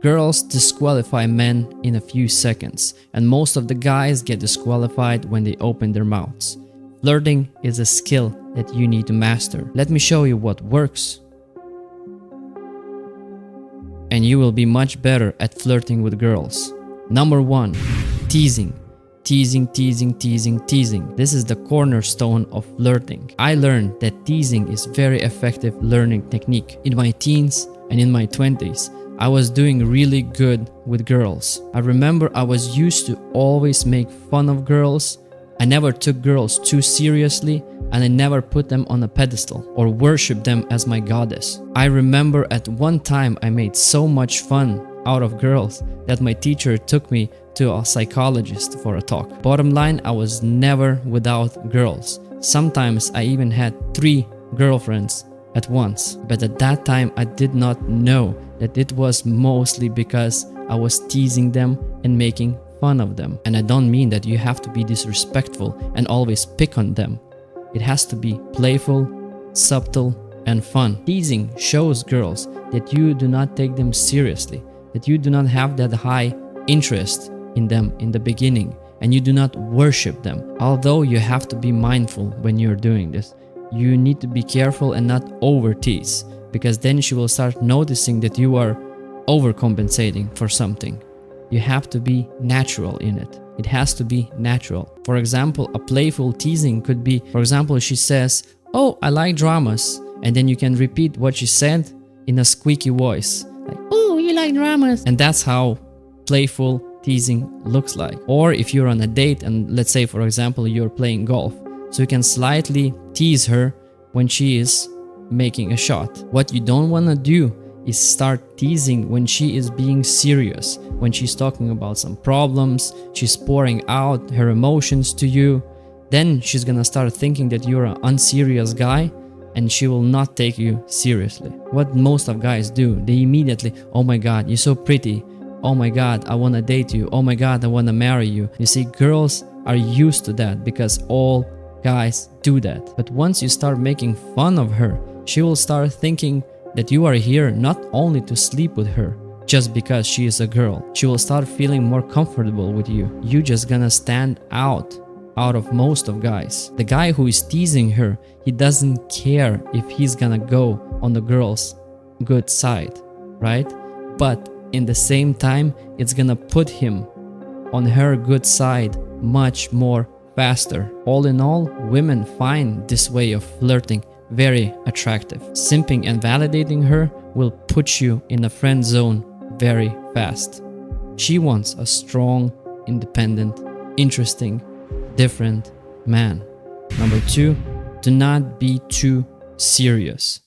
Girls disqualify men in a few seconds, and most of the guys get disqualified when they open their mouths. Flirting is a skill that you need to master. Let me show you what works. And you will be much better at flirting with girls. Number 1, teasing. Teasing, teasing, teasing, teasing. This is the cornerstone of flirting. I learned that teasing is very effective learning technique. In my teens and in my 20s, I was doing really good with girls. I remember I was used to always make fun of girls. I never took girls too seriously, and I never put them on a pedestal or worshiped them as my goddess. I remember at one time I made so much fun out of girls that my teacher took me to a psychologist for a talk. Bottom line, I was never without girls. Sometimes I even had 3 girlfriends at once. But at that time I did not know that it was mostly because I was teasing them and making fun of them. And I don't mean that you have to be disrespectful and always pick on them. It has to be playful, subtle, and fun. Teasing shows girls that you do not take them seriously, that you do not have that high interest in them in the beginning, and you do not worship them. Although you have to be mindful when you're doing this. You need to be careful and not over tease, because then she will start noticing that you are overcompensating for something. You have to be natural in it. It has to be natural. For example, a playful teasing could be, for example, she says, "Oh, I like dramas." And then you can repeat what she said in a squeaky voice. Like, "Oh, you like dramas." And that's how playful teasing looks like. Or if you're on a date and let's say, for example, you're playing golf. So you can slightly tease her when she is making a shot. What you don't want to do is start teasing when she is being serious, when she's talking about some problems, she's pouring out her emotions to you. Then she's gonna start thinking that you're an unserious guy and she will not take you seriously. What most of guys do, they immediately, "Oh my god, you're so pretty. Oh my god, I wanna date you. Oh my god, I wanna marry you." You see, girls are used to that because all guys do that. But once you start making fun of her, she will start thinking that you are here not only to sleep with her just because she is a girl. She will start feeling more comfortable with you. You just gonna stand out of most of guys. The guy who is teasing her, he doesn't care if he's gonna go on the girl's good side, right? But in the same time, it's gonna put him on her good side much more faster. All in all, women find this way of flirting very attractive. Simping and validating her will put you in the friend zone very fast. She wants a strong, independent, interesting, different man. Number 2, do not be too serious.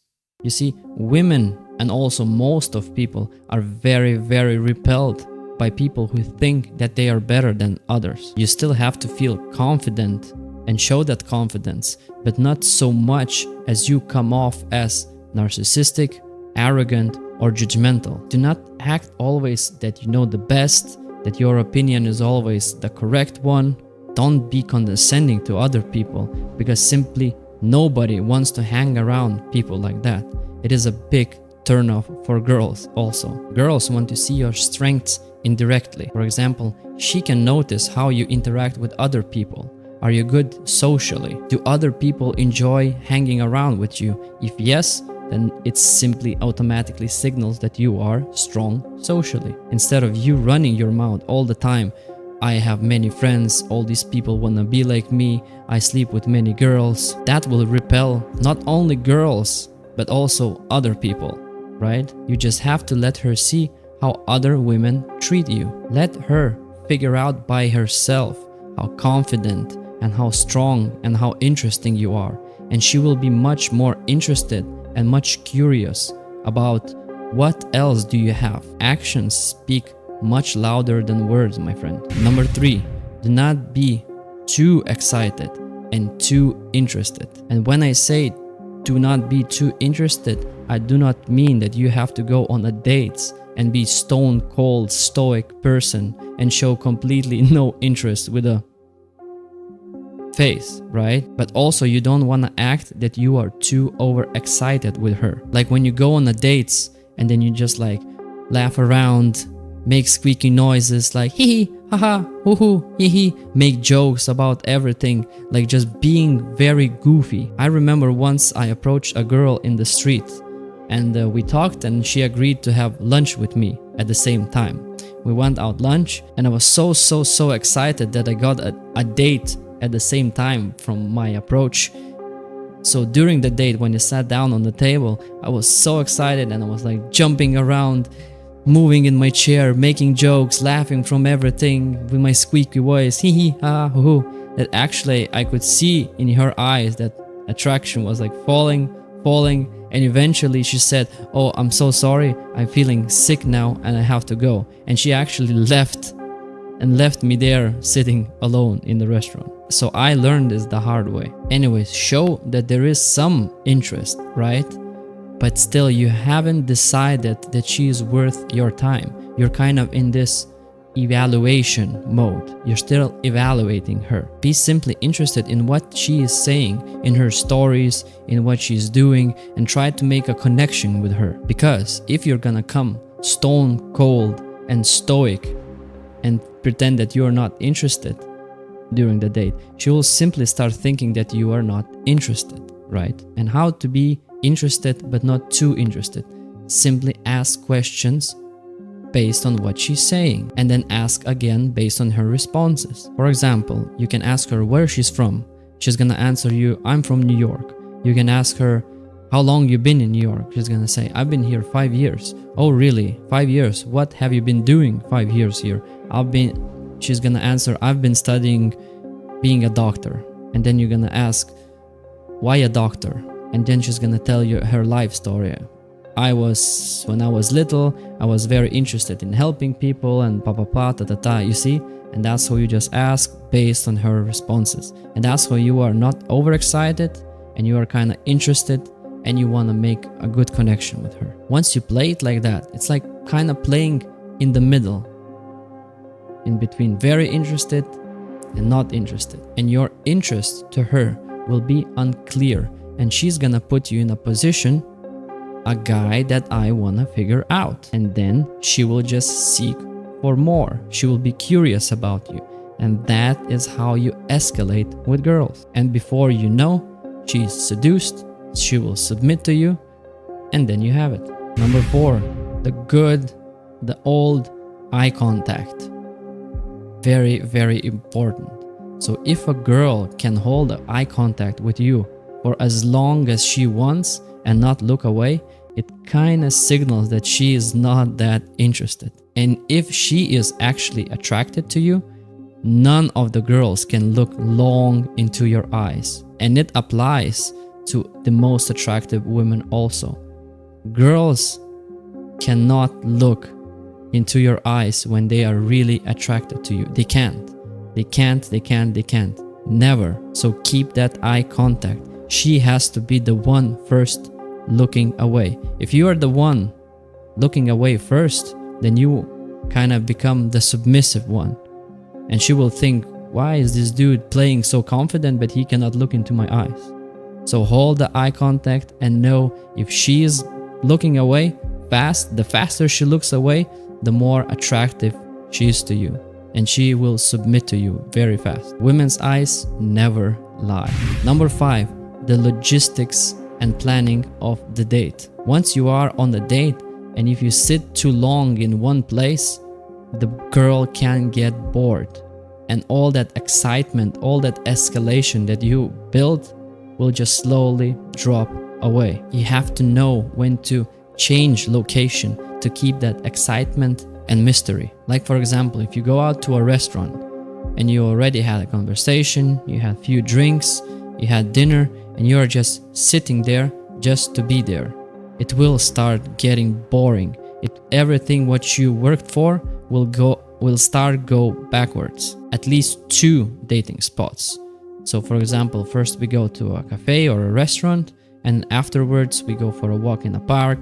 You see, women and also most of people are very, very repelled by people who think that they are better than others. You still have to feel confident and show that confidence, but not so much as you come off as narcissistic, arrogant, or judgmental. Do not act always that you know the best, that your opinion is always the correct one. Don't be condescending to other people, because simply nobody wants to hang around people like that. It is a big turnoff for girls also. Girls want to see your strengths indirectly. For example, she can notice how you interact with other people. Are you good socially? Do other people enjoy hanging around with you? If yes, then it simply automatically signals that you are strong socially. Instead of you running your mouth all the time, "I have many friends, all these people wanna be like me, I sleep with many girls." That will repel not only girls, but also other people, right? You just have to let her see how other women treat you. Let her figure out by herself how confident and how strong and how interesting you are. And she will be much more interested and much curious about what else do you have. Actions speak much louder than words, my friend. Number 3, do not be too excited and too interested. And when I say do not be too interested, I do not mean that you have to go on a date and be stone cold stoic person and show completely no interest with a face, right? But also you don't want to act that you are too overexcited with her. Like when you go on a dates and then you just like laugh around, make squeaky noises like hee hee, haha, hoo hoo, hee hee, make jokes about everything, like just being very goofy. I remember once I approached a girl in the street and we talked, and she agreed to have lunch with me at the same time. We went out lunch and I was so excited that I got a date at the same time from my approach. So during the date, when you sat down on the table, I was so excited and I was like jumping around, moving in my chair, making jokes, laughing from everything with my squeaky voice, hee hee, ha hoo hoo, that actually I could see in her eyes that attraction was like falling, and eventually she said, "Oh, I'm so sorry, I'm feeling sick now and I have to go." And she actually left me there sitting alone in the restaurant. So I learned this the hard way. Anyways, show that there is some interest, right? But still you haven't decided that she is worth your time. You're kind of in this evaluation mode. You're still evaluating her. Be simply interested in what she is saying, in her stories, in what she's doing, and try to make a connection with her. Because if you're gonna come stone cold and stoic and pretend that you're not interested during the date, she will simply start thinking that you are not interested, right? And how to be interested but not too interested. Simply ask questions based on what she's saying, and then ask again based on her responses. For example, you can ask her where she's from. She's gonna answer you, "I'm from New York." You can ask her, "How long you been in New York?" She's gonna say, "I've been here 5 years." "Oh really? 5 years? What have you been doing 5 years here?" She's gonna answer, "I've been studying being a doctor." And then you're gonna ask, "Why a doctor?" And then she's gonna tell you her life story. When I was little, I was very interested in helping people and ta, you see? And that's how you just ask based on her responses. And that's how you are not overexcited and you are kind of interested and you want to make a good connection with her. Once you play it like that, it's like kind of playing in the middle, in between very interested and not interested. And your interest to her will be unclear, and she's gonna put you in a position, a guy that I wanna figure out. And then she will just seek for more. She will be curious about you. And that is how you escalate with girls. And before you know, she's seduced, she will submit to you, and then you have it. Number 4, the old eye contact. Very, very important. So if a girl can hold eye contact with you for as long as she wants and not look away, it kind of signals that she is not that interested. And if she is actually attracted to you, none of the girls can look long into your eyes. And it applies to the most attractive women also. Girls cannot look into your eyes when they are really attracted to you. They can't. Never. So keep that eye contact. She has to be the one first looking away. If you are the one looking away first, then you kind of become the submissive one. And she will think, why is this dude playing so confident but he cannot look into my eyes? So hold the eye contact and know if she is looking away fast, the faster she looks away, the more attractive she is to you. And she will submit to you very fast. Women's eyes never lie. Number 5, the logistics and planning of the date. Once you are on the date, and if you sit too long in one place, the girl can get bored. And all that excitement, all that escalation that you built will just slowly drop away. You have to know when to change location to keep that excitement and mystery. Like for example, if you go out to a restaurant and you already had a conversation, you had a few drinks, you had dinner, and you are just sitting there just to be there, it will start getting boring. Everything what you worked for will start go backwards. At least 2 dating spots. So for example, first we go to a cafe or a restaurant, and afterwards we go for a walk in a park.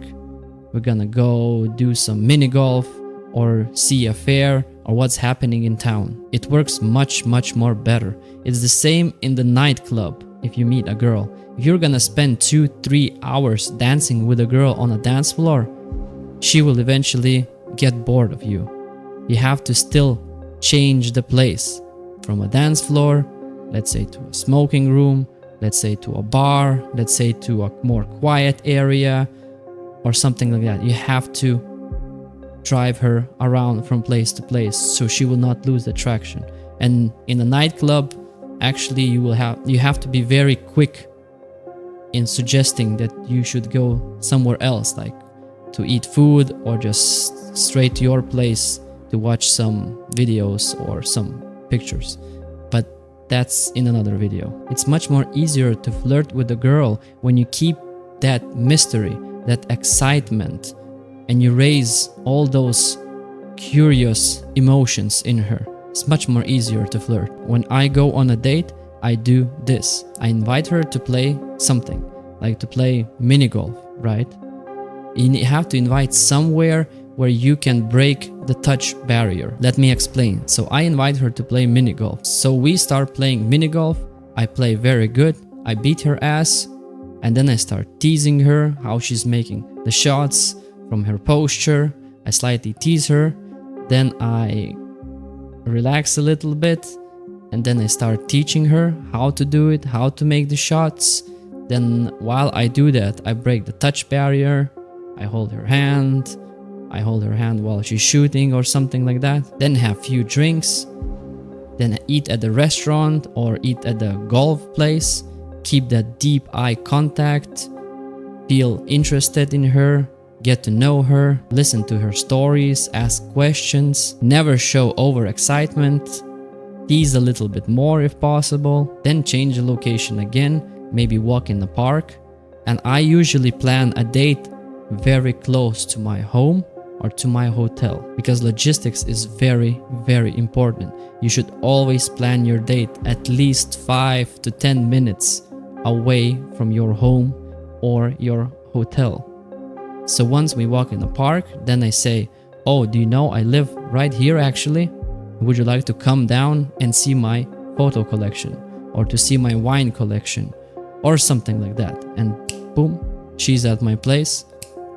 We're gonna go do some mini golf or see a fair or what's happening in town. It works much more better. It's the same in the nightclub. If you meet a girl, if you're gonna spend 2-3 hours dancing with a girl on a dance floor, she will eventually get bored of you. You have to still change the place from a dance floor, let's say to a smoking room, let's say to a bar, let's say to a more quiet area or something like that. You have to drive her around from place to place so she will not lose attraction. And in a nightclub, actually you have to be very quick in suggesting that you should go somewhere else, like to eat food or just straight to your place to watch some videos or some pictures. But that's in another video. It's much more easier to flirt with a girl when you keep that mystery, that excitement, and you raise all those curious emotions in her. It's much more easier to flirt. When I go on a date, I do this. I invite her to play something, like to play mini golf, right? You have to invite somewhere where you can break the touch barrier. Let me explain. So I invite her to play mini golf. So we start playing mini golf. I play very good. I beat her ass. And then I start teasing her, how she's making the shots, from her posture. I slightly tease her. Then I relax a little bit. And then I start teaching her how to do it, how to make the shots. Then while I do that, I break the touch barrier. I hold her hand. I hold her hand while she's shooting or something like that. Then have few drinks. Then eat at the restaurant or eat at the golf place. Keep that deep eye contact. Feel interested in her. Get to know her. Listen to her stories. Ask questions. Never show overexcitement. Tease a little bit more if possible. Then change the location again. Maybe walk in the park. And I usually plan a date very close to my home or to my hotel, because logistics is very, very important. You should always plan your date at least 5 to 10 minutes away from your home or your hotel. So once we walk in the park, then I say, oh, do you know I live right here actually? Would you like to come down and see my photo collection or to see my wine collection or something like that? And boom, she's at my place.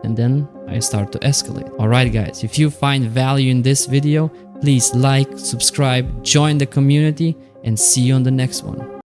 And then I start to escalate. Alright guys, if you find value in this video, please like, subscribe, join the community, and see you on the next one.